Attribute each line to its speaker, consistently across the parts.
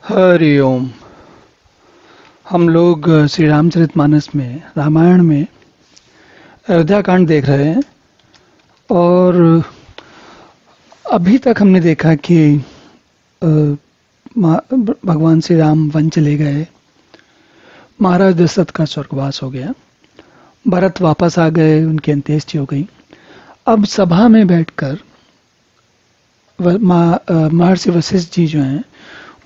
Speaker 1: हरि ओम। हम लोग श्री रामचरितमानस में रामायण में अयोध्या कांड देख रहे हैं और अभी तक हमने देखा कि अ, भगवान श्री राम वन चले गए, महाराज दशरथ का स्वर्गवास हो गया, भरत वापस आ गए, उनकी अंत्येष्टि हो गई। अब सभा में बैठकर महर्षि वशिष्ठ जी जो हैं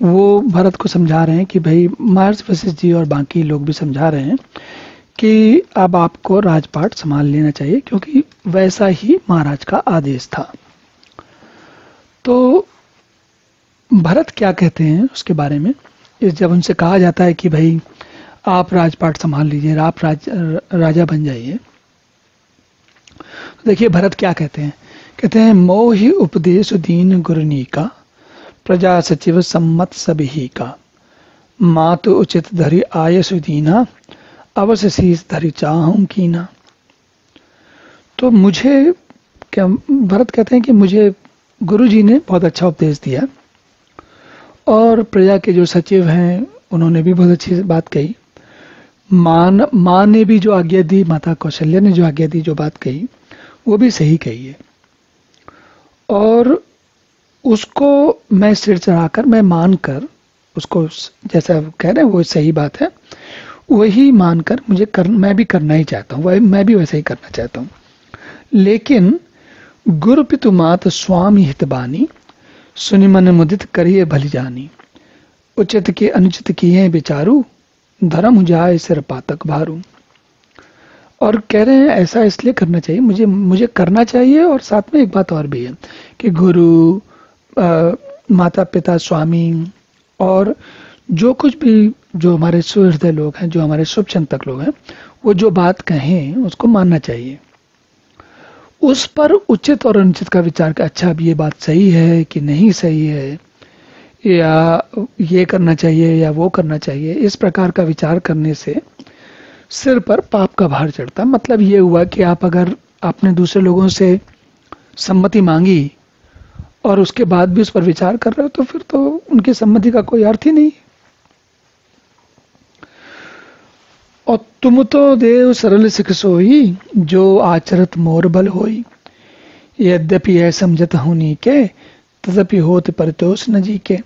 Speaker 1: वो भरत को समझा रहे हैं कि भाई, महर्षि वशिष्ठ जी और बाकी लोग भी समझा रहे हैं कि अब आपको राजपाट संभाल लेना चाहिए, क्योंकि वैसा ही महाराज का आदेश था। तो भरत क्या कहते हैं उसके बारे में, जब उनसे कहा जाता है कि भाई आप राजपाट संभाल लीजिए, आप राजा बन जाइए, तो देखिए भरत क्या कहते हैं। कहते हैं, मोहि उपदेश दीन गुरुनी का, प्रजा सचिव सम्मत सबही का, मातु उचित धरि आय सुदीना, अवश्य शीस धरि चाहूं कीना। तो मुझे क्या, भरत कहते हैं कि मुझे गुरु जी ने बहुत अच्छा उपदेश दिया और प्रजा के जो सचिव हैं उन्होंने भी बहुत अच्छी बात कही। माँ ने भी जो आज्ञा दी, माता कौशल्या ने जो आज्ञा दी, जो बात कही वो भी सही कही है, और उसको मैं सिर चढ़ाकर, मैं मानकर, उसको जैसा कह रहे हैं वो सही बात है, वही मानकर मैं भी करना ही चाहता हूँ, वही मैं भी वैसे ही करना चाहता हूँ। लेकिन गुरु पितु मात स्वामी हितबानी, सुनि मन मुदित करिए भली जानी, उचित के अनुचित किए विचारू, धर्म जाए सिर पातक भारू। और कह रहे हैं ऐसा इसलिए करना चाहिए, मुझे करना चाहिए, और साथ में एक बात और भी है कि गुरु, माता पिता, स्वामी और जो कुछ भी, जो हमारे सुहृदय लोग हैं, जो हमारे शुभ चिंतक लोग हैं, वो जो बात कहें उसको मानना चाहिए, उस पर उचित और अनुचित का विचार कर, अच्छा अब ये बात सही है कि नहीं सही है, या ये करना चाहिए या वो करना चाहिए, इस प्रकार का विचार करने से सिर पर पाप का भार चढ़ता। मतलब ये हुआ कि आप अगर आपने दूसरे लोगों से सम्मति मांगी और उसके बाद भी उस पर विचार कर रहे हो, तो फिर तो उनकी सम्मति का कोई अर्थ ही नहीं। और तुम तो देव सरल सिख सोई, जो आचरत मोर बल होई, यद्यपि यह समझत होनी के, तदपि होत परितोष न जी के।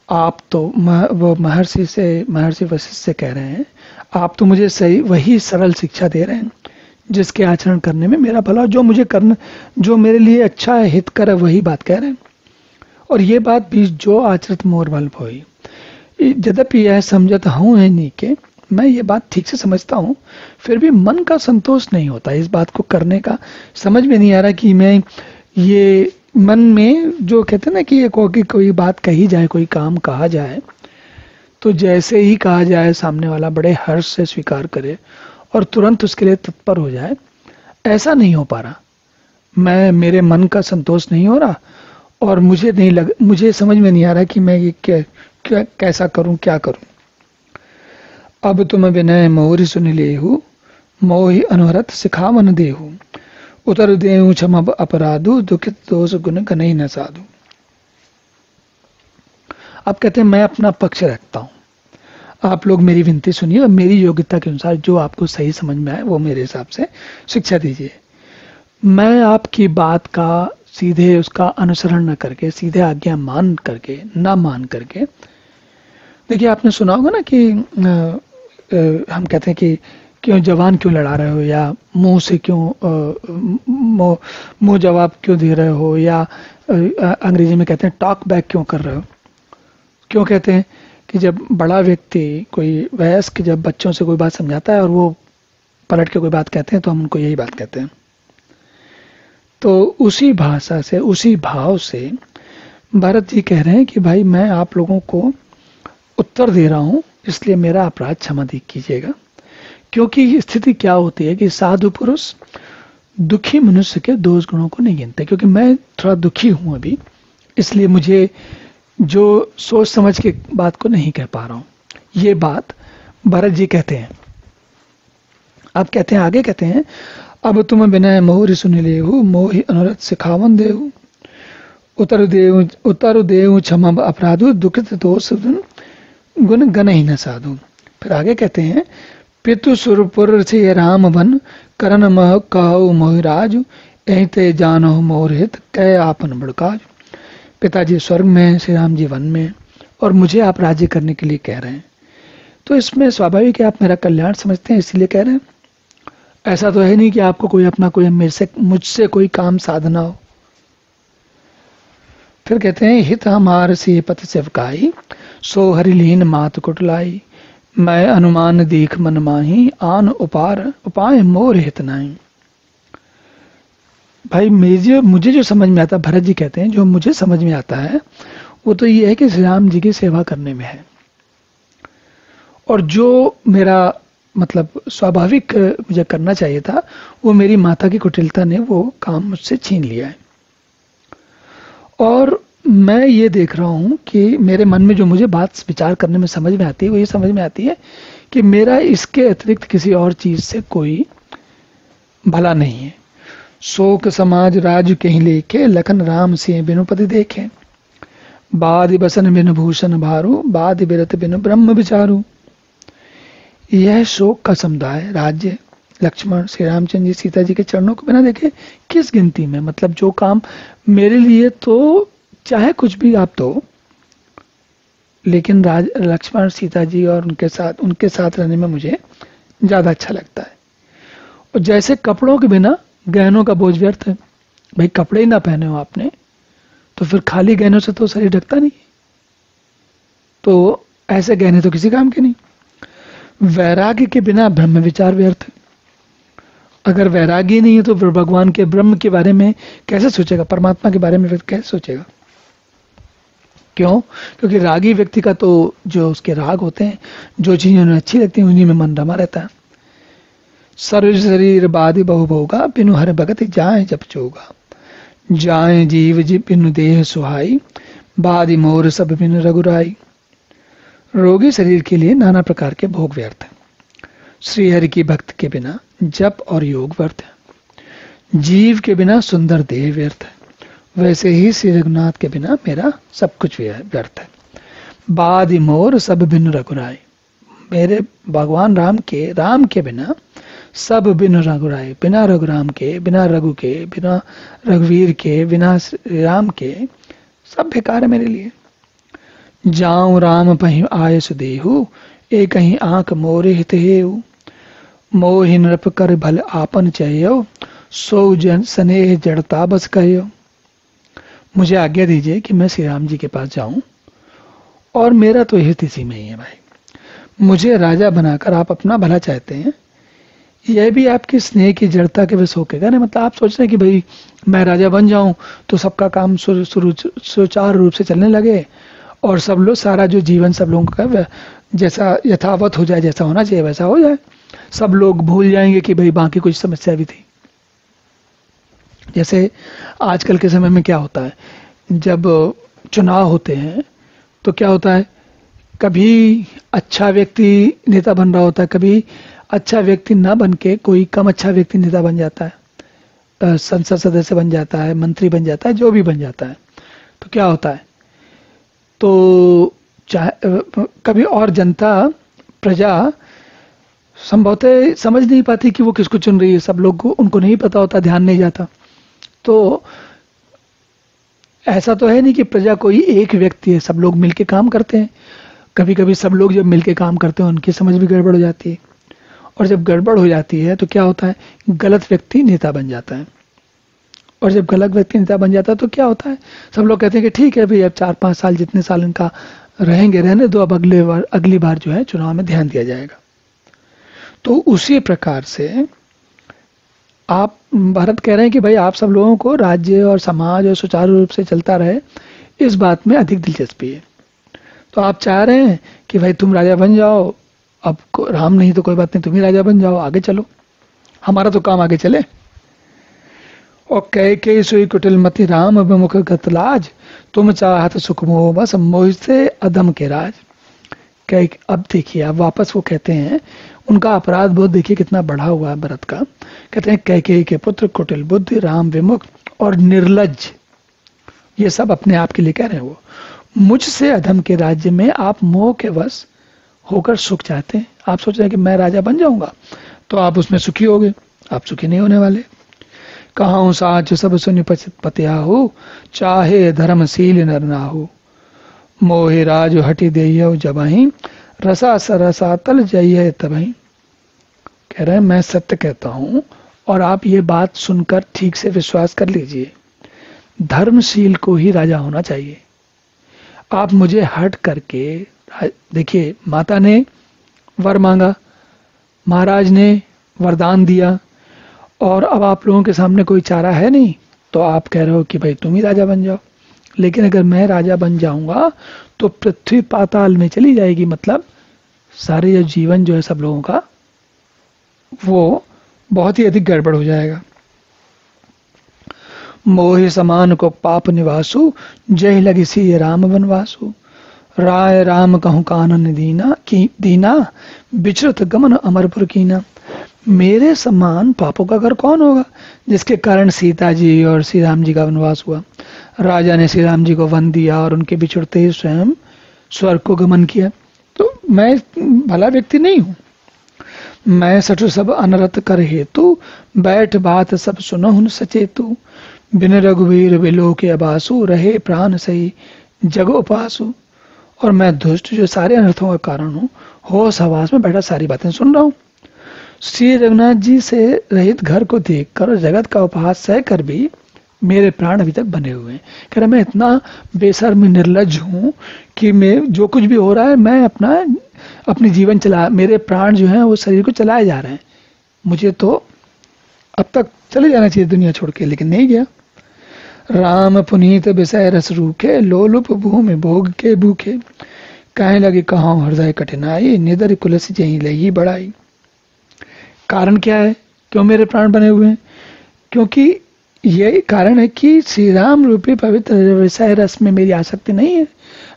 Speaker 1: आप तो वो महर्षि वशिष्ठ से कह रहे हैं, आप तो मुझे सही वही सरल शिक्षा दे रहे हैं जिसके आचरण करने में मेरा भला, जो मुझे करना, जो मेरे लिए अच्छा है, हितकर है, वही बात कह रहे हैं। और ये बात भी, जो आचरित मोर बल होई, यद्यपि यह समझत हूँ है नहीं के, मैं ये बात ठीक से समझता हूँ, फिर भी मन का संतोष नहीं होता इस बात को करने का। समझ में नहीं आ रहा कि मैं ये मन में जो कहते हैं ना कि कोई बात कही जाए, कोई काम कहा जाए, तो जैसे ही कहा जाए सामने वाला बड़े हर्ष से स्वीकार करे और तुरंत उसके लिए तत्पर हो जाए, ऐसा नहीं हो पा रहा। मेरे मन का संतोष नहीं हो रहा, और मुझे समझ में नहीं आ रहा कि मैं ये कैसा करूं, क्या करूं। अब तुम विनय मोरि सुन लेहु, मोहि अनुहरत सिखावन देहु, उतर देहु क्षम अपराधु, दुखित दोष गुण गनहि न साधु। अब कहते हैं, मैं अपना पक्ष रखता हूं, आप लोग मेरी विनती सुनिए और मेरी योग्यता के अनुसार जो आपको सही समझ में आए वो मेरे हिसाब से शिक्षा दीजिए। मैं आपकी बात का सीधे उसका अनुसरण न करके, सीधे आज्ञा मान करके, देखिए आपने सुना होगा ना कि हम कहते हैं कि क्यों जवान क्यों लड़ा रहे हो, या मुंह से क्यों मुंह जवाब क्यों दे रहे हो, या अंग्रेजी में कहते हैं टॉक बैक क्यों कर रहे हो। क्यों कहते हैं कि जब बड़ा व्यक्ति, कोई वयस्क, जब बच्चों से कोई बात समझाता है और वो पलट के कोई बात कहते हैं, तो हम उनको यही बात कहते हैं। तो उसी भाषा से, उसी भाव से भरत जी कह रहे हैं कि भाई, मैं आप लोगों को उत्तर दे रहा हूं, इसलिए मेरा अपराध क्षमा कीजिएगा। क्योंकि स्थिति क्या होती है कि साधु पुरुष दुखी मनुष्य के दोष गुणों को नहीं गिनते, क्योंकि मैं थोड़ा दुखी हूं अभी, इसलिए मुझे जो सोच समझ के बात को नहीं कह पा रहा हूं। ये बात भरत जी कहते हैं। अब कहते हैं, आगे कहते हैं, अब तुम विनय मोरि सुन लेहु, मोहि अनुरत सिखावन देहु, उतरुदेव क्षमा अपराधु दुखित दोष गुण गण ही न साधु। फिर आगे कहते हैं, पितु सुरपुर से राम बन करण मह कहो मोहिराजु ऐते जानो मोरहित कै आपन बड़काज। पिताजी स्वर्ग में, श्री राम जी वन में, और मुझे आप राज्य करने के लिए कह रहे हैं, तो इसमें स्वाभाविक है आप मेरा कल्याण समझते हैं इसलिए कह रहे हैं। ऐसा तो है नहीं कि आपको कोई अपना कोई मुझसे कोई काम साधना हो। फिर कहते हैं, हित हमार से पथ सेवकाई सो हरिलीन मात कुटलाई मैं अनुमान दीख मन माही आन उपाय मोर हित नाही। भाई मुझे जो समझ में आता है, भरत जी कहते हैं जो मुझे समझ में आता है वो तो ये है कि श्री राम जी की सेवा करने में है, और जो मेरा मतलब स्वाभाविक मुझे करना चाहिए था वो मेरी माता की कुटिलता ने वो काम मुझसे छीन लिया है। और मैं ये देख रहा हूं कि मेरे मन में जो मुझे बात विचार करने में समझ में आती है वो ये समझ में आती है कि मेरा इसके अतिरिक्त किसी और चीज से कोई भला नहीं है। शोक समाज राज कहीं लेके लखन राम से बिनुपति देखे बादि बसन बिनु भूषण भारू बादि बिरत बिनु ब्रह्म विचारू। यह शोक का समुदाय राज्य लक्ष्मण श्री रामचंद्र जी सीता जी के चरणों को बिना देखे किस गिनती में, मतलब जो काम मेरे लिए तो चाहे कुछ भी आप तो, लेकिन लक्ष्मण सीता जी और उनके साथ रहने में मुझे ज्यादा अच्छा लगता है। और जैसे कपड़ों के बिना गहनों का बोझ व्यर्थ है। भाई कपड़े ही ना पहने हो आपने तो फिर खाली गहनों से तो शरीर ढकता नहीं, तो ऐसे गहने तो किसी काम के नहीं। वैराग्य के बिना ब्रह्म विचार व्यर्थ है। अगर वैराग्य नहीं है तो फिर भगवान के ब्रह्म के बारे में कैसे सोचेगा, परमात्मा के बारे में कैसे सोचेगा। क्यों? क्योंकि रागी व्यक्ति का तो जो उसके राग होते हैं, जो चीजें उन्हें अच्छी लगती हैं उन्हीं में मन रमा रहता है। सर्व शरीर बादि बहु भोगा बिनु हर भगत जाए जब चोगा जाए जीव जी बिनु देह सुहाई बादि मोर सब बिनु रघुराई। रोगी शरीर के लिए नाना प्रकार के भोग व्यर्थ है। श्रीहरि की भक्त के बिना जप और योग व्यर्थ है। जीव के बिना सुंदर देह व्यर्थ है। वैसे ही श्री रघुनाथ के बिना मेरा सब कुछ व्यर्थ है। बादि मोर सब बिनु रघुराई। मेरे भगवान राम के बिना सब बिनु रघुराई, बिना रघुराम के, बिना रघु के, बिना रघुवीर के, बिना राम के सब बेकार है मेरे लिए। जाऊं राम पहि आय सुदेहु एक ही आंख मोरे हित हेऊ मोहि नृप कर भल आपन चयो सो जन स्नेह जड़ता बस कहो। मुझे आज्ञा दीजिए कि मैं श्री राम जी के पास जाऊं, और मेरा तो हित इसी में ही है। भाई मुझे राजा बनाकर आप अपना भला चाहते हैं, यह भी आपकी स्नेह की जड़ता के वश होकेगा ना। मतलब आप सोच रहे हैं कि भाई मैं राजा बन जाऊं तो सबका काम सुचारू रूप से चलने लगे और सब लोग सारा जो जीवन सब लोगों का जैसा यथावत हो जाए, जैसा होना चाहिए वैसा हो जाए, सब लोग भूल जाएंगे कि भाई बाकी कुछ समस्या भी थी। जैसे आजकल के समय में क्या होता है, जब चुनाव होते हैं तो क्या होता है, कभी अच्छा व्यक्ति नेता बन रहा होता है, कभी अच्छा व्यक्ति ना बन के कोई कम अच्छा व्यक्ति नेता बन जाता है, संसद सदस्य बन जाता है, मंत्री बन जाता है, जो भी बन जाता है। तो क्या होता है, तो कभी और जनता प्रजा संभवतः समझ नहीं पाती कि वो किसको चुन रही है। सब लोग को उनको नहीं पता होता, ध्यान नहीं जाता। तो ऐसा तो है नहीं कि प्रजा कोई एक व्यक्ति है, सब लोग मिलके काम करते हैं। कभी कभी सब लोग जब मिलके काम करते हैं उनकी समझ भी गड़बड़ हो जाती है, और जब गड़बड़ हो जाती है तो क्या होता है, गलत व्यक्ति नेता बन जाता है। और जब गलत व्यक्ति नेता बन जाता है तो क्या होता है, सब लोग कहते हैं कि ठीक है भाई अब 4-5 साल जितने साल इनका रहेंगे रहने दो, अब अगली बार जो है चुनाव में ध्यान दिया जाएगा। तो उसी प्रकार से आप भारत कह रहे हैं कि भाई आप सब लोगों को राज्य और समाज और सुचारू रूप से चलता रहे, इस बात में अधिक दिलचस्पी है। तो आप चाह रहे हैं कि भाई तुम राजा बन जाओ, अब राम नहीं तो कोई बात नहीं, तुम ही राजा बन जाओ, आगे चलो, हमारा तो काम आगे चले। और कह सोई कुटिल मति राम अभिमुख गतलाज तुम चाहत सुख मोह बस मोह से अदम के राज। कह अब देखिए, अब वापस वो कहते हैं, उनका अपराध बोध देखिए कितना बढ़ा हुआ है भरत का। कहते हैं कैकेयी के पुत्र कुटिल बुद्धि राम विमुख और निर्लज, ये सब अपने आप के लिए कह रहे हैं वो। मुझसे अधम के राज्य में आप मोह के वश होकर सुख चाहते हैं। आप सोच रहे हैं कि मैं राजा बन जाऊंगा तो आप उसमें सुखी होगे, आप सुखी नहीं होने वाले। कहां साच सब सुनिपचित पत्या हो, चाहे धर्मशील नर ना हो। मोहे राज हटि देय जबहि, रसा सरसा तल जइय तबहि। कह रहे हैं मैं सत्य कहता हूं और आप ये बात सुनकर ठीक से विश्वास कर लीजिए, धर्मशील को ही राजा होना चाहिए। आप मुझे हट करके, देखिए माता ने वर मांगा, महाराज ने वरदान दिया, और अब आप लोगों के सामने कोई चारा है नहीं, तो आप कह रहे हो कि भाई तुम ही राजा बन जाओ। लेकिन अगर मैं राजा बन जाऊंगा तो पृथ्वी पाताल में चली जाएगी, मतलब सारे ये जीवन जो है सब लोगों का वो बहुत ही अधिक गड़बड़ हो जाएगा। मोहि समान को पाप निवासु, जय लगी सी राम वनवासु। राय राम कहूं कानन दीना की दीना, विचरत गमन अमरपुर कीना। मेरे समान पापों का घर कौन होगा, जिसके कारण सीता जी और श्री राम जी का वनवास हुआ। राजा ने श्री राम जी को वन दिया और उनके बिछुड़ते ही स्वयं स्वर्ग को गमन किया। तो मैं भला व्यक्ति नहीं हूं। मैं सठु सब अनरत कर हेतु, बैठ बात सब सुनहुन सचेतु। बिन रघुवीर बिलो के अबासु, रहे प्राण सही जग उपासु। और मैं दुष्ट जो सारे अनर्थों का कारण हूँ, होश हवास में बैठा सारी बातें सुन रहा हूँ। श्री रघुनाथ जी से रहित घर को देखकर और जगत का उपहास सह कर भी मेरे प्राण अभी तक बने हुए हैं। कह रहा मैं इतना बेशर्म निर्लज हूं कि मैं जो कुछ भी हो रहा है मैं अपनी जीवन चला, मेरे प्राण जो हैं वो शरीर को चलाए जा रहे हैं। मुझे तो अब तक चले जाना चाहिए दुनिया छोड़ के, लेकिन नहीं गया। राम पुनीत विषय रस रूखे, लोलुप भूमि भोग के भूखे। कहे लगे कहाँ हृदय कठिनाई, निदर कुलस जही लही बढ़ाई। कारण क्या है क्यों मेरे प्राण बने हुए हैं? क्योंकि यही कारण है कि श्री राम रूपी पवित्र विषय रस में मेरी आसक्ति नहीं है,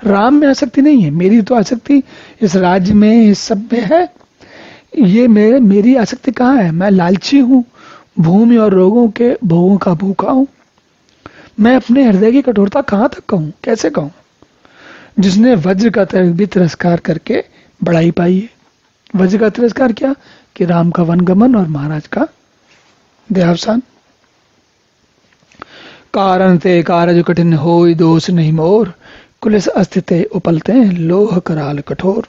Speaker 1: राम में आसक्ति नहीं है। मेरी तो आसक्ति इस राज्य में, इस सब में है। ये मेरी आसक्ति कहाँ है? मैं लालची हूँ, भूमि और रोगों के भोगों का भूखा हूँ। मैं अपने हृदय की कठोरता कहाँ तक कहूँ, कैसे कहूँ? जिसने वज्र का भी तिरस्कार करके बढ़ाई पाई है। वज्र का तिरस्कार क्या? कि राम का वनगमन और महाराज का देहावसान। कारण ते कारज कठिन होय, दोष नहीं मोर, कुलिस अस्थिते उपलते लोह कराल कठोर।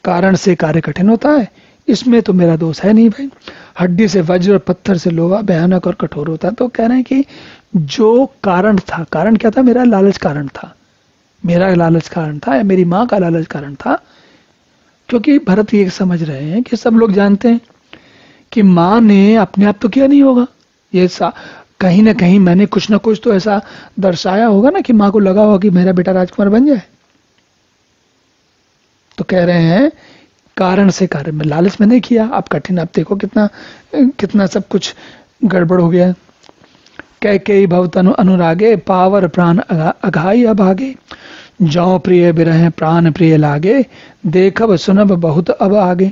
Speaker 1: कारण से कार्य कठिन होता है, इसमें तो मेरा दोष है नहीं भाई। हड्डी से वज्र और पत्थर से लोहा भयानक और कठोर होता है। तो कह रहे हैं कि जो कारण था, कारण क्या था? मेरा लालच कारण था, मेरा लालच कारण था या मेरी माँ का लालच कारण था। क्योंकि भरत ये समझ रहे हैं कि सब लोग जानते हैं कि माँ ने अपने आप तो किया नहीं होगा, ये कहीं ना कहीं मैंने कुछ ना कुछ तो ऐसा दर्शाया होगा ना कि माँ को लगा होगा कि मेरा बेटा राजकुमार बन जाए। तो कह रहे हैं कारण से कार्य में, लालच में नहीं किया। आप कठिन, आप देखो कितना सब कुछ गड़बड़ हो गया। कह कई भवतनु अनुरागे, पावर प्राण अघाई अभागे। जौ प्रिय बिरह प्राण प्रिय लागे, देखब सुनब बहुत अब आगे।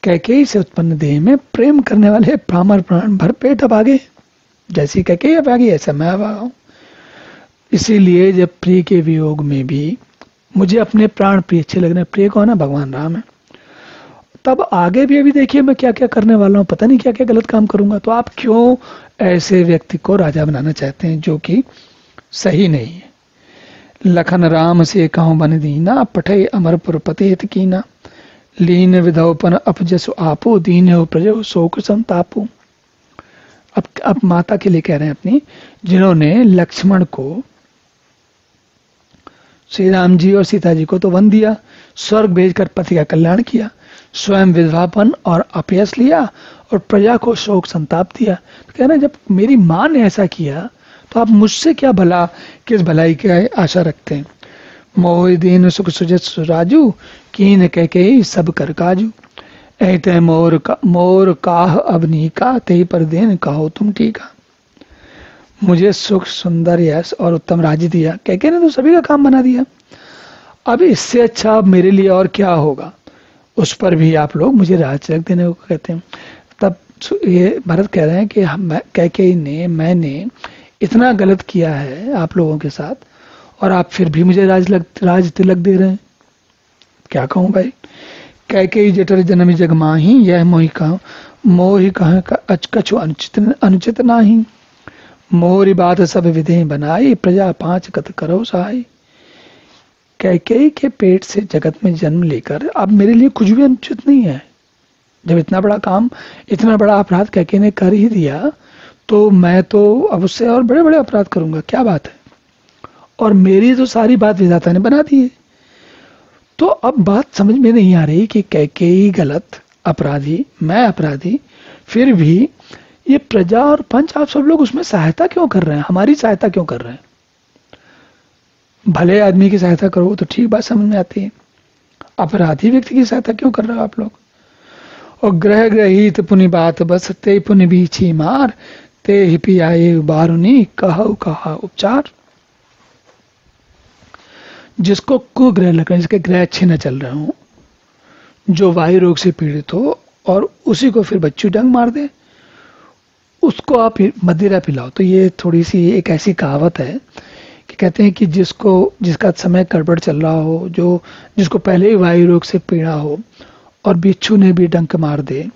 Speaker 1: कैकेयी से उत्पन्न देह में प्रेम करने वाले पामर प्राण भर पेट अब आगे। जैसी कैकेयी अब आगे ऐसा मैं अब आगा हूं। इसीलिए जब प्रिय के वियोग में भी मुझे अपने प्राण प्रिय अच्छे लग रहे हैं, प्रिय कौन है? भगवान राम है। तब आगे भी अभी देखिए मैं क्या क्या करने वाला हूं, पता नहीं क्या क्या गलत काम करूंगा। तो आप क्यों ऐसे व्यक्ति को राजा बनाना चाहते हैं जो कि सही नहीं है? लखन राम से कहूं बन दीना, पठे अमरपुर पतेत कीना। लीन विधौपन अपजसु आपू, दीन हो प्रजो शोक संतापू। अब माता के लिए कह रहे हैं अपनी, जिन्होंने लक्ष्मण को, श्री राम जी और सीता जी को तो वन दिया, स्वर्ग भेजकर पति का कल्याण किया, स्वयं विधवापन और अपयश लिया और प्रजा को शोक संताप दिया। तो कह रहे हैं जब मेरी माँ ने ऐसा किया तो आप मुझसे क्या भला, किस भलाई की आशा रखते हैं? मोहि दीन सुख सुजत सुराजू, कीन कह के सब कर काजू। ऐते मोर काह अबनी का, ते पर देन कहो तुम ठीका। मुझे सुख, सुंदर, यश और उत्तम राज्य दिया, कह ने तो सभी का काम बना दिया। अब इससे अच्छा अब मेरे लिए और क्या होगा? उस पर भी आप लोग मुझे राज तिलक देने को कहते हैं। तब ये भरत कह रहे हैं कि मैंने इतना गलत किया है आप लोगों के साथ, और आप फिर भी मुझे राज तिलक दे रहे हैं। क्या कहूं भाई। कैकेयी जठर जनमी जग माही, यह मोहि कह कछु अनुचित नाही। मोरी बात सब विधि बनाई, प्रजा पांच कत करो सहाय। कैकेयी के पेट से जगत में जन्म लेकर अब मेरे लिए कुछ भी अनुचित नहीं है। जब इतना बड़ा काम, इतना बड़ा अपराध कैकेयी ने कर ही दिया, तो मैं तो अब उससे और बड़े बड़े अपराध करूंगा, क्या बात है। और मेरी तो सारी बात विधाता ने बना दी है। तो अब बात समझ में नहीं आ रही कि कैकेयी गलत, अपराधी, मैं अपराधी, फिर भी ये प्रजा और पंच आप सब लोग उसमें सहायता क्यों कर रहे हैं, हमारी सहायता क्यों कर रहे हैं। भले आदमी की सहायता करो तो ठीक बात समझ में आती है, अपराधी व्यक्ति की सहायता क्यों कर रहे हो आप लोग। और ग्रह ग्रहित पुनि बात बस, ते पुनि बीछी मार, ते ही पियाए बारुनी, कहा उपचार। जिसको कुग्रह लग रहे, जिसके ग्रह अच्छे न चल रहे हो, जो वायु रोग से पीड़ित हो, और उसी को फिर बच्चू डंग मार दे, उसको आप मदिरा पिलाओ। तो ये थोड़ी सी एक ऐसी कहावत है कि कहते हैं कि जिसका समय गड़बड़ चल रहा हो, जिसको पहले ही वायु रोग से पीड़ा हो, और बिच्छू ने भी डंक मार दे,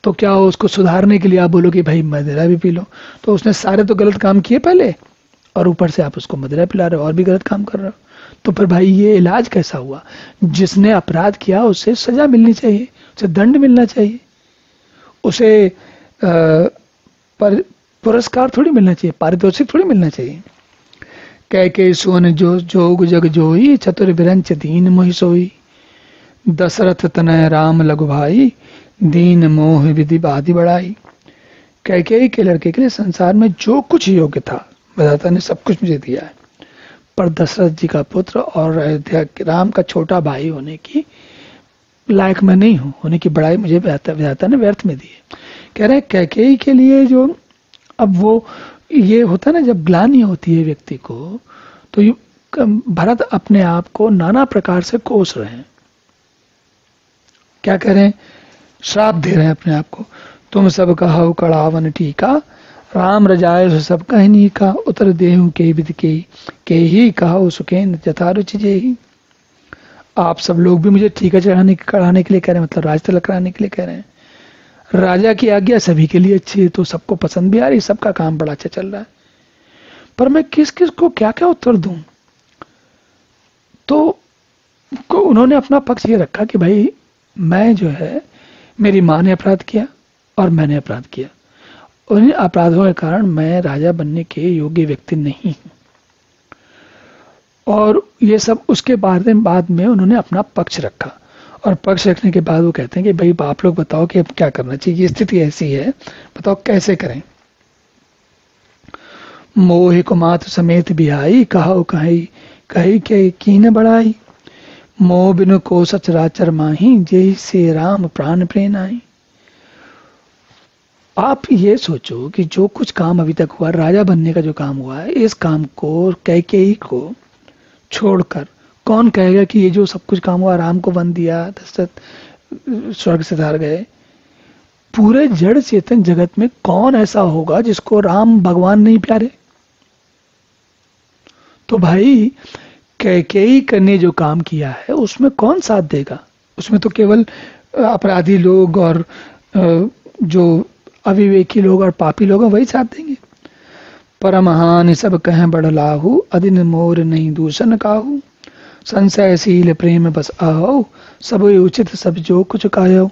Speaker 1: तो क्या हो, उसको सुधारने के लिए आप बोलो कि भाई मदिरा भी पी लो। तो उसने सारे तो गलत काम किए पहले, और ऊपर से आप उसको मदिरा पिला रहे हो और भी गलत काम कर रहे हो। तो फिर भाई ये इलाज कैसा हुआ। जिसने अपराध किया उसे सजा मिलनी चाहिए, उसे दंड मिलना चाहिए, उसे पुरस्कार थोड़ी मिलना चाहिए, पारितोषिक थोड़ी मिलना चाहिए। कैकेयी सुवन जो जोग जग जोई, चतुर विरंच दीन मोहि सोई। दशरथ तनय राम लघु भाई, दीन मोह विधि बाधि बढ़ाई। कैकेयी के लड़के के लिए संसार में जो कुछ योग्य था विधाता ने सब कुछ मुझे दिया है, पर दशरथ जी का पुत्र और अयोध्या के राम का छोटा भाई होने की लायक मैं नहीं हूं, होने की बड़ाई मुझे विधाता ने व्यर्थ में दी है। कह रहे हैं कैकेयी के लिए जो, अब वो ये होता है ना, जब ग्लानि होती है व्यक्ति को, तो भरत अपने आप को नाना प्रकार से कोस रहे हैं। क्या कह रहे हैं, श्राप दे रहे हैं अपने आप को। तुम सब कहो कड़ावन टीका, राम रजाय सब कहनी का, उतर देहु के विद के ही कहो सुखेन जथा रुचि जेहि। आप सब लोग भी मुझे टीका चढ़ाने के लिए कह रहे हैं, मतलब राज तिलक कराने के लिए कह रहे हैं। राजा की आज्ञा सभी के लिए अच्छी है, तो सबको पसंद भी आ रही, सबका काम बड़ा अच्छा चल रहा है, पर मैं किस किस को क्या क्या उत्तर दूं। तो उन्होंने अपना पक्ष ये रखा कि भाई मैं जो है, मेरी माँ ने अपराध किया और मैंने अपराध किया, उन अपराधों के कारण मैं राजा बनने के योग्य व्यक्ति नहीं हूं। और ये सब उसके बाद में उन्होंने अपना पक्ष रखा, और पक्ष रखने के बाद वो कहते हैं कि भाई आप लोग बताओ कि अब क्या करना चाहिए, ये स्थिति ऐसी है, बताओ कैसे करें। मोहि को मातु समेत बिहाई, कहो कही के कीन बढ़ाई। मोह बिनु को सचराचर माही, जेहि से राम प्राण प्रेम आई। आप ये सोचो कि जो कुछ काम अभी तक हुआ, राजा बनने का जो काम हुआ है, इस काम को कैकेयी को छोड़कर कौन कहेगा कि ये जो सब कुछ काम हुआ, राम को वन दिया, दशरथ स्वर्ग से धार गए, पूरे जड़ चेतन जगत में कौन ऐसा होगा जिसको राम भगवान नहीं प्यारे। तो भाई कैकेयी ने जो काम किया है उसमें कौन साथ देगा, उसमें तो केवल अपराधी लोग और जो अविवेकी लोग और पापी लोग हैं वही साथ देंगे। परमहान सब कहें बड़लाहू, अदिन मोर नहीं दूषण काहू। संशयशील प्रेम बस आओ, सब उचित सब जो कुछ कायो।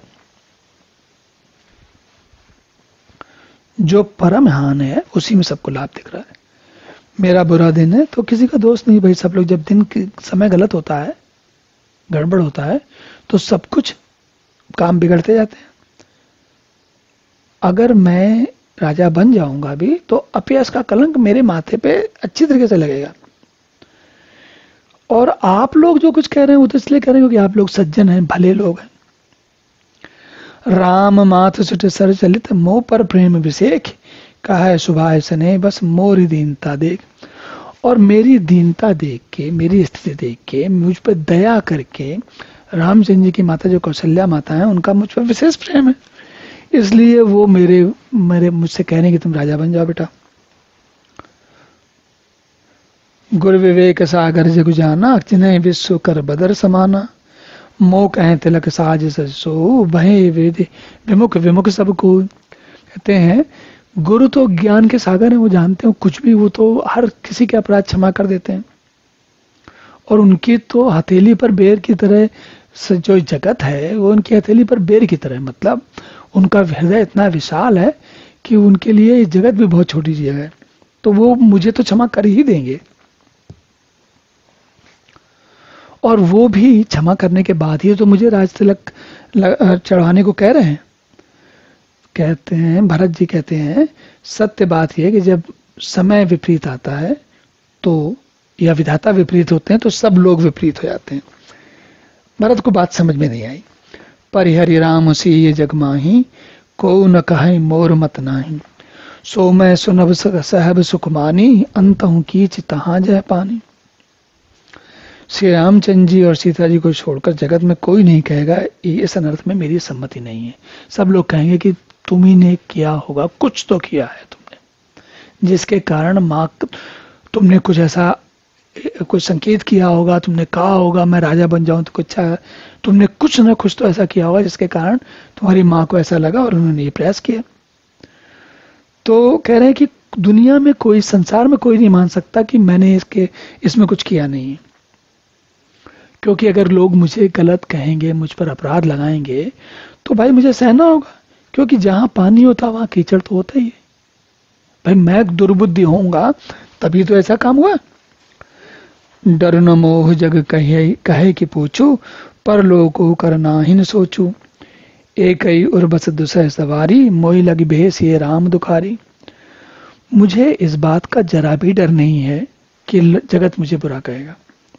Speaker 1: जो परमहान है उसी में सबको लाभ दिख रहा है। मेरा बुरा दिन है तो किसी का दोष नहीं भाई, सब लोग जब दिन के समय गलत होता है, गड़बड़ होता है, तो सब कुछ काम बिगड़ते जाते हैं। अगर मैं राजा बन जाऊंगा भी तो अपयश का कलंक मेरे माथे पे अच्छी तरीके से लगेगा। और आप लोग जो कुछ कह रहे हैं वो तो इसलिए कह रहे हैं क्योंकि आप लोग सज्जन हैं, भले लोग हैं। राम माथ सुट सर चलित, मोह पर प्रेम विषेक, कहा है सुभाय सने बस मोरी दीनता देख। और मेरी दीनता देख के, मेरी स्थिति देख के, मुझ पर दया करके रामचंद्र जी की माता जो कौशल्या माता है, उनका मुझ पर विशेष प्रेम है, इसलिए वो मेरे मुझसे कहने कि तुम राजा बन जाओ बेटा। गुर विवेक सागर जग जाना, जिन्हें विश्व कर बदर समाना। मोह कहें तिलक साज सो, भय विमुख विमुख सब को। कहते हैं गुरु तो ज्ञान के सागर हैं, वो जानते हैं कुछ भी, वो तो हर किसी के अपराध क्षमा कर देते हैं। और उनकी तो हथेली पर बेर की तरह जो जगत है वो उनकी हथेली पर बेर की तरह, मतलब उनका हृदय इतना विशाल है कि उनके लिए ये जगत भी बहुत छोटी सी जगह है, तो वो मुझे तो क्षमा कर ही देंगे। और वो भी क्षमा करने के बाद ही तो मुझे राज तिलक चढ़ाने को कह रहे हैं। कहते हैं भरत जी कहते हैं सत्य बात यह है कि जब समय विपरीत आता है तो, या विधाता विपरीत होते हैं तो सब लोग विपरीत हो जाते हैं। भरत को बात समझ में नहीं आई। परिहरि राम सी ये जग माही, को न कहे मोर मत नाही। सो मैं सुनब सहब सुखमानी, अंतहु कीच तहां जह पानी। श्री रामचंद्र जी और सीता जी को छोड़कर जगत में कोई नहीं कहेगा इस अनर्थ में मेरी सम्मति नहीं है। सब लोग कहेंगे कि तुम ही ने किया होगा, कुछ तो किया है तुमने, जिसके कारण माँ तुमने कुछ ऐसा कुछ संकेत किया होगा, तुमने कहा होगा मैं राजा बन जाऊं तो कुछ अच्छा, तुमने कुछ ना कुछ तो ऐसा किया होगा जिसके कारण तुम्हारी माँ को ऐसा लगा और उन्होंने ये प्रयास किया। तो कह रहे हैं कि दुनिया में कोई, संसार में कोई नहीं मान सकता कि मैंने इसमें कुछ किया नहीं है, क्योंकि अगर लोग मुझे गलत कहेंगे, मुझ पर अपराध लगाएंगे तो भाई मुझे सहना होगा, क्योंकि जहां पानी होता वहां कीचड़ तो होता ही है। भाई मैं दुर्बुद्धि होऊंगा तभी तो ऐसा काम हुआ। डर न मोह जग कहे कि पूछू, पर लोको करना ही न सोचू। एक ही उर्बस दुसह सवारी, मोहि लगी भेस ये राम दुखारी। मुझे इस बात का जरा भी डर नहीं है कि जगत मुझे बुरा कहेगा,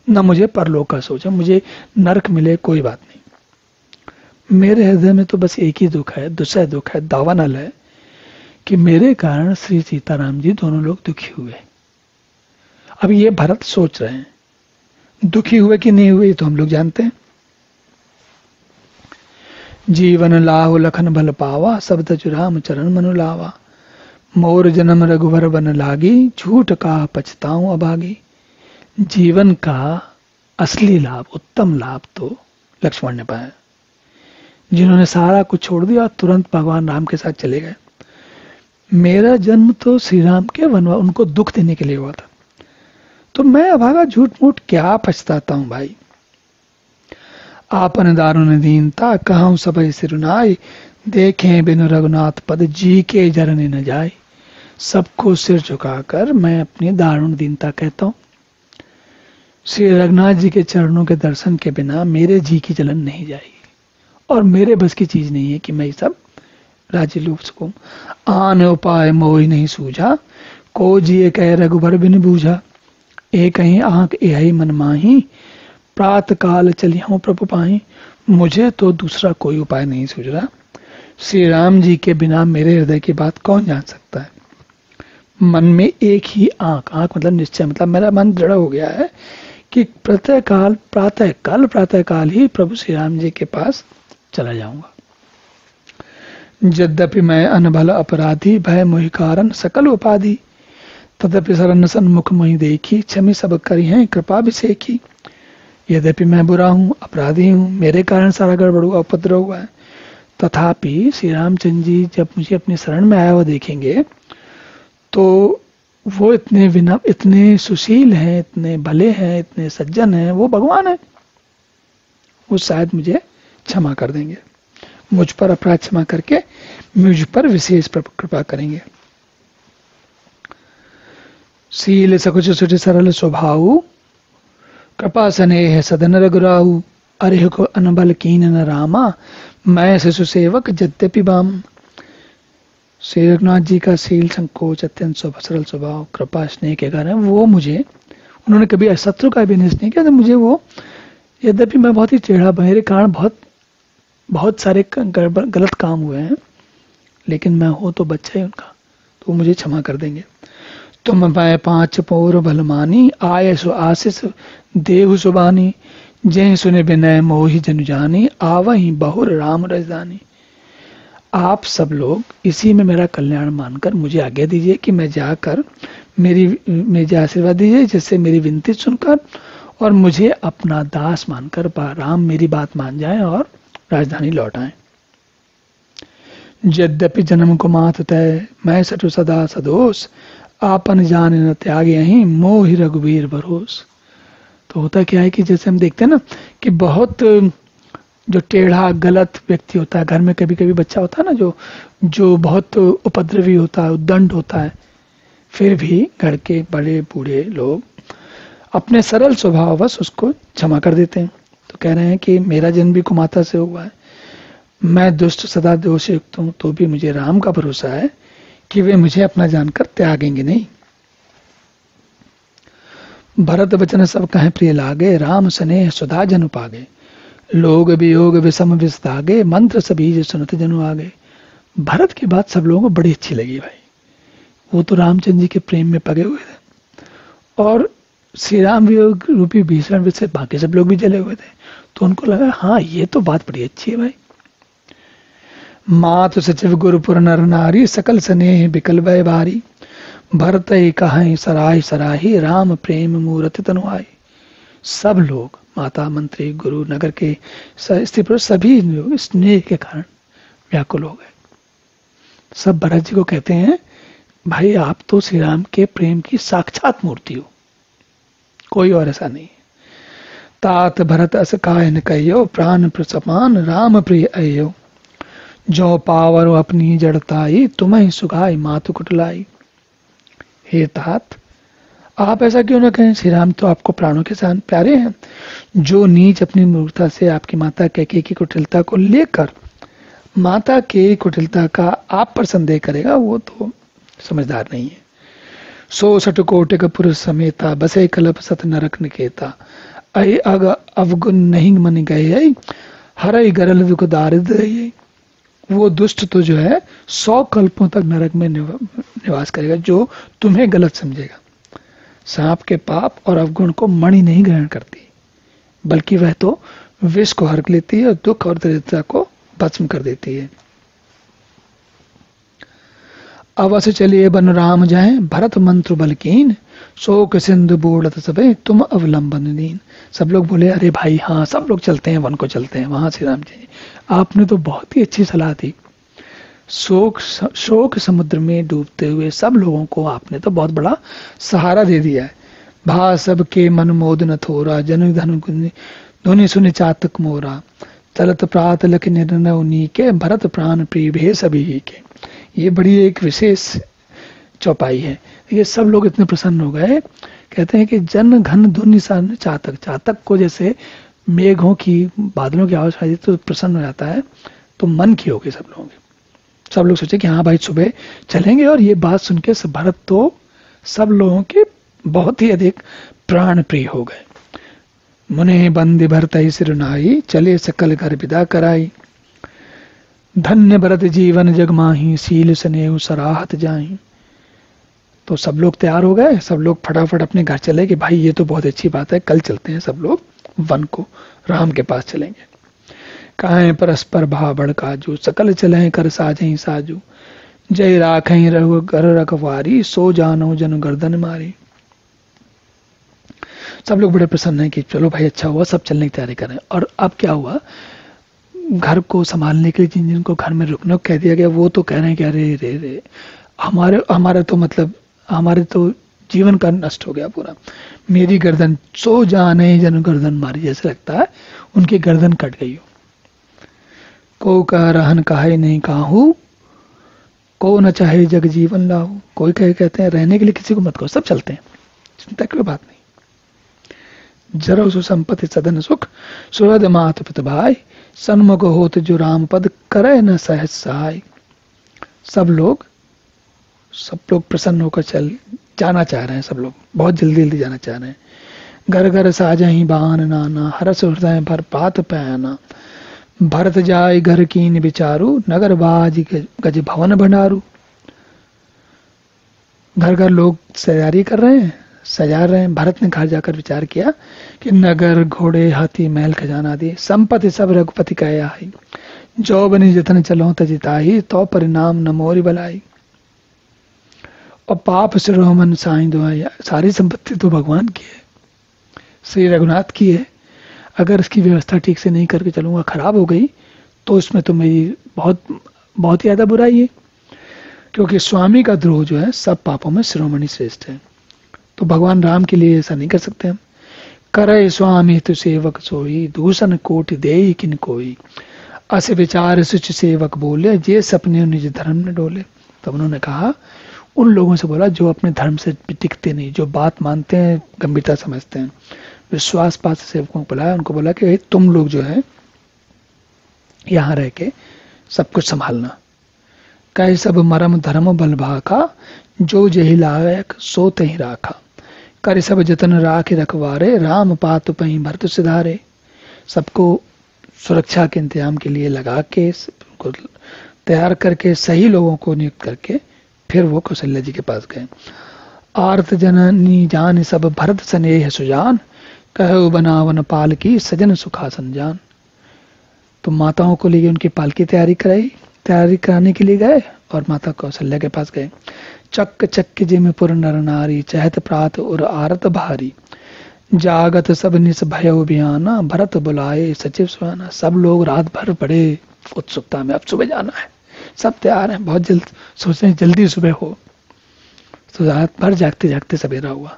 Speaker 1: न मुझे परलोक का सोचा, मुझे नरक मिले कोई बात नहीं। मेरे हृदय में तो बस एक ही दुख है, दुसह दुख है, दावानल है कि मेरे कारण श्री सीताराम जी दोनों लोग दुखी हुए। अब ये भरत सोच रहे हैं, दुखी हुए कि नहीं हुए तो हम लोग जानते हैं। जीवन लाहु लखन भल पावा, सब तजु राम चरण मनु लावा। मोर जन्म रघुवर बन लागी, झूठ का पछताऊं अभागी। जीवन का असली लाभ, उत्तम लाभ तो लक्ष्मण ने पाया, जिन्होंने सारा कुछ छोड़ दिया और तुरंत भगवान राम के साथ चले गए। मेरा जन्म तो श्री राम के वनवा उनको दुख देने के लिए हुआ था, तो मैं अभागा झूठ मूठ क्या पछताता हूं भाई। आपन दारुण दीनता कहूं सबई सिरुनाई, देखें बिनु रघुनाथ पद जी के जरने न जाए। सबको सिर झुकाकर मैं अपनी दारुण दीनता कहता हूं। श्री रघुनाथ जी के चरणों के दर्शन के बिना मेरे जी की जलन नहीं जाएगी, और मेरे बस की चीज नहीं है कि मैं ये सब राज्य लूट सकूं। आन उपाय मोहि नहीं सूझा, को जिए कह रघुबर बिन बूझा। एक ही आंख यही मन माही, प्रात काल चलियो प्रभु पाही। मुझे तो दूसरा कोई उपाय नहीं सूझ रहा। श्री राम जी के बिना मेरे हृदय की बात कौन जान सकता है। मन में एक ही आंख, आंख मतलब निश्चय, मतलब मेरा मन दृढ़ हो गया है कि प्रातः काल ही प्रभु श्री राम जी के पास चला जाऊंगा। यद्यपि मैं अनभल अपराधी, भय मोहि कारण सकल उपाधि। तदपि शरण सन्मुख मोहि देखी, क्षमि सब करी हैं कृपा अभिषेकी। यद्यपि मैं बुरा हूँ, अपराधी हूँ, मेरे कारण सारा गड़बड़ हुआ, उपद्रव हुआ है, तथापि श्री रामचंद्र जी जब मुझे अपनी शरण में आया हुआ देखेंगे तो वो इतने सुशील हैं, इतने भले हैं, इतने सज्जन हैं, वो भगवान है, वो शायद मुझे क्षमा कर देंगे, मुझ पर अपराध क्षमा करके मुझ पर विशेष कृपा करेंगे। शील सकुच सुच सरल स्वभाव, कृपा स्नेह सदन रघुराहु। अरिह को अनबल कीन न रामा, मैं शिशु सेवक यद्यपि बाम। श्री रघुनाथ जी का शील संकोच अत्यंत सरल स्वभाव कृपा स्नेह के कारण वो मुझे, उन्होंने कभी शत्रु का भी नहीं किया, तो मुझे वो, यद्यपि मैं बहुत ही टेढ़ा, मेरे कारण बहुत सारे गलत काम हुए हैं, लेकिन मैं हो तो बच्चा ही उनका, तो मुझे क्षमा कर देंगे। तुम मैं पांच पौर भलमानी, आय सु आशीष देहु सुबानी। जय सुने विनय मोहि जन जानी, आवहि बहुर राम रजदानी। आप सब लोग इसी में मेरा कल्याण मानकर मुझे आज्ञा दीजिए कि मैं जाकर मुझे आशीर्वाद दीजिए, जिससे मेरी विनती सुनकर और मुझे अपना दास मानकर राम मेरी बात मान जाएं और राजधानी लौट आएं। यद्यपि जन्म को मात तय, मैं सटु सदा सदोष, आपन जान न त्यागे यहीं, मोहि रघुवीर भरोस। तो होता क्या है कि जैसे हम देखते हैं ना कि बहुत जो टेढ़ा गलत व्यक्ति होता है, घर में कभी कभी बच्चा होता है ना जो बहुत उपद्रवी होता है, उद्दंड होता है, फिर भी घर के बड़े बूढ़े लोग अपने सरल स्वभाववश उसको क्षमा कर देते हैं। तो कह रहे हैं कि मेरा जन्म भी कुमाता से हुआ है, मैं दुष्ट सदा दोषयुक्त हूं, तो भी मुझे राम का भरोसा है कि वे मुझे अपना जानकर त्यागेंगे नहीं। भरत वचन सब कहें प्रिय लागे, राम स्नेह सुधा जनु पागे, लोग वियोग विषम विस्तागे, मंत्र सभी सुनत जनु आगे। भरत की बात सब लोगों को बड़ी अच्छी लगी भाई, वो तो रामचंद्र जी के प्रेम में पगे हुए थे और श्री राम वियोग रूपी भीषण से बाकी सब लोग भी जले हुए थे। तो उनको लगा हाँ ये तो बात बड़ी अच्छी है भाई। मात सचिव गुरुपुर नर नारी, सकल स्नेह बिकल वै भारी, भरत कहाई सराही सराही, राम प्रेम मूर्ति तनुआई। सब लोग माता मंत्री गुरु नगर के स्त्री पुरुष सभी लोग स्नेह के कारण व्याकुल हो गए। सब भरत जी को कहते हैं भाई आप तो श्री राम के प्रेम की साक्षात मूर्ति हो, कोई और ऐसा नहीं है। तात भरत अस कायन कहियो, प्राण प्रसमान राम प्रिय अयो, जो पावर अपनी जड़ताई, तुम्हें सुखाई मातु कुटलाई। हे तात आप ऐसा क्यों ना कहें, श्री राम तो आपको प्राणों के साथ प्यारे हैं। जो नीच अपनी मूर्खता से आपकी माता कैकेयी की कुटिलता को लेकर माता के कुटिलता का आप पर संदेह करेगा वो तो समझदार नहीं है। सो सठ कोटिक पुरुष समेता, बसे कलप सत नरक निकेता, अय अग अवगुण नहीं मन गए, हरई गरल दुख दारिद्र। वो दुष्ट तो जो है 100 कल्पों तक नरक में निवास करेगा, जो तुम्हें गलत समझेगा। सांप के पाप और अवगुण को मणि नहीं ग्रहण करती, बल्कि वह तो विष को हरक लेती है और दुख और दरिद्रता को भस्म कर देती है। अवश्य चलिए बन राम जाए, भरत मंत्र बलकीन, शोक सिंधु बूढ़त सबे, तुम अवलंबन दीन। सब लोग बोले अरे भाई हाँ सब लोग चलते हैं, वन को चलते हैं, वहां श्री राम जी आपने तो बहुत ही अच्छी सलाह दी। शोक समुद्र में डूबते हुए सब लोगों को आपने तो बहुत बड़ा सहारा दे दिया है। भा सब के मन मोद न थोरा, जन धन धुनि सुनि चातक मोरा, चलत प्रात लख निर्णय उन्हीं के, भरत प्राण प्रिय भे सभी के। ये बड़ी एक विशेष चौपाई है। ये सब लोग इतने प्रसन्न हो गए, कहते हैं कि जन घन धुनि सन चातक, चातक को जैसे मेघों की बादलों की आवाज आई तो प्रसन्न हो जाता है, तो मन की हो गई सब लोगों की। सब लोग सोचे कि हाँ भाई सुबह चलेंगे, और ये बात सुन के भरत तो सब लोगों के बहुत ही अधिक प्राण प्रिय हो गए। मुने बंदी भरत ही सिरनाई, चले सकल घर विदा कराई, धन्य भरत जीवन जग माही, सील स्नेह सराहत जाही। तो सब लोग तैयार हो गए, सब लोग फटाफट अपने घर चले कि भाई ये तो बहुत अच्छी बात है, कल चलते हैं सब लोग वन को, राम के पास चलेंगे। काहे परस्पर भा बड़काजू, सकल चले कर साझे साजू, जय राखें रघु घर रखवारी, सो जानो जन गर्दन मारी। सब लोग बड़े प्रसन्न हैं कि चलो भाई अच्छा हुआ, सब चलने की तैयारी करें। और अब क्या हुआ, घर को संभालने के लिए जिन जिनको घर में रुकने को कह दिया गया वो तो कह रहे हैं कि अरे रे रे हमारे तो मतलब हमारे तो जीवन का नष्ट हो गया पूरा, मेरी गर्दन, सो जाने जन गर्दन मारी, जैसे लगता है उनकी गर्दन कट गई हो। को कह रहन काहे नहीं काहू, को न चाहे जग जीवन लाहू। कोई कहते हैं रहने के लिए किसी को मत कहो, सब चलते हैं, चिंता की बात नहीं। जरो सुसंपत्ति सदन सुख, सुहृद मात पित भाई, सन्मुख होत जो राम पद, करे न सहज सहाय। सब लोग प्रसन्न होकर जाना चाह रहे हैं, सब लोग बहुत जल्दी जल्दी जाना चाह रहे हैं। घर घर साजहि बान नाना, हरस हृदय भर पात पैना, भरत जाय घर कीन विचारू, नगर बाज गज भवन भंडारू। घर घर लोग तैयारी कर रहे हैं, सजा रहे हैं। भरत ने घर जाकर विचार किया कि नगर घोड़े हाथी महल खजाना दी, संपत्ति सब रघुपति कह आई, जो बनी जतन चलो तजिताही, तो परिणाम न मोरी बलाई। और पाप शिरोमन साईं दुआ, सारी संपत्ति तो भगवान की है, श्री रघुनाथ की है। अगर इसकी व्यवस्था ठीक से नहीं करके चलूंगा, खराब हो गई, तो इसमें तो मेरी बहुत बहुत ज़्यादा बुराई है। क्योंकि स्वामी का द्रोह जो है सब पापों में शिरोमणि श्रेष्ठ है। तो भगवान राम के लिए ऐसा नहीं कर सकते हम। करे स्वामी तु सेवक सोई, दूषण कोटि देहि किन कोई, अस विचार सुच सेवक बोले, जे सपने निज धर्म में डोले। तब उन्होंने कहा, उन लोगों से बोला जो अपने धर्म से टिकते नहीं, जो बात मानते हैं, गंभीरता समझते हैं। विश्वास पास सेवकों को बुलाया, उनको बोला कि तुम लोग जो है यहाँ रह के सब कुछ संभालना। कहे सब मरम धर्म बल भाका, जो जही लायक सो तही राखा। करे सब जतन राखे रखवारे, राम पात पही भरत सिधारे। सबको सुरक्षा के इंतजाम के लिए लगा के, उनको तैयार करके, सही लोगों को नियुक्त करके फिर वो कौशल्या जी के पास गए। आर्त जननी जान सब भरत स्नेह सुजान, कहो बनावन पाल की सजन सुखासन जान। तो माताओं को लेके उनकी पालकी तैयारी कराने के लिए गए और माता कौशल्या के पास गए। चक्क चक्क जिम पुर नर नारी, चहत प्रात और आरत भारी। जागत सब निस भयो बियाना, भरत बुलाए सचिव सुहाना। सब लोग रात भर बड़े उत्सुकता में, अब सुबह जाना है, सब तैयार हैं, बहुत जल्द सोच रहे हैं जल्दी सुबह हो। तो रात भर जागते जागते सवेरा हुआ।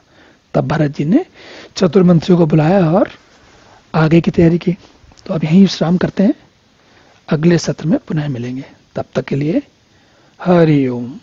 Speaker 1: तब भरत जी ने चतुर्मंत्रियों को बुलाया और आगे की तैयारी की। तो अब यहीं विश्राम करते हैं, अगले सत्र में पुनः मिलेंगे। तब तक के लिए हरि ओम।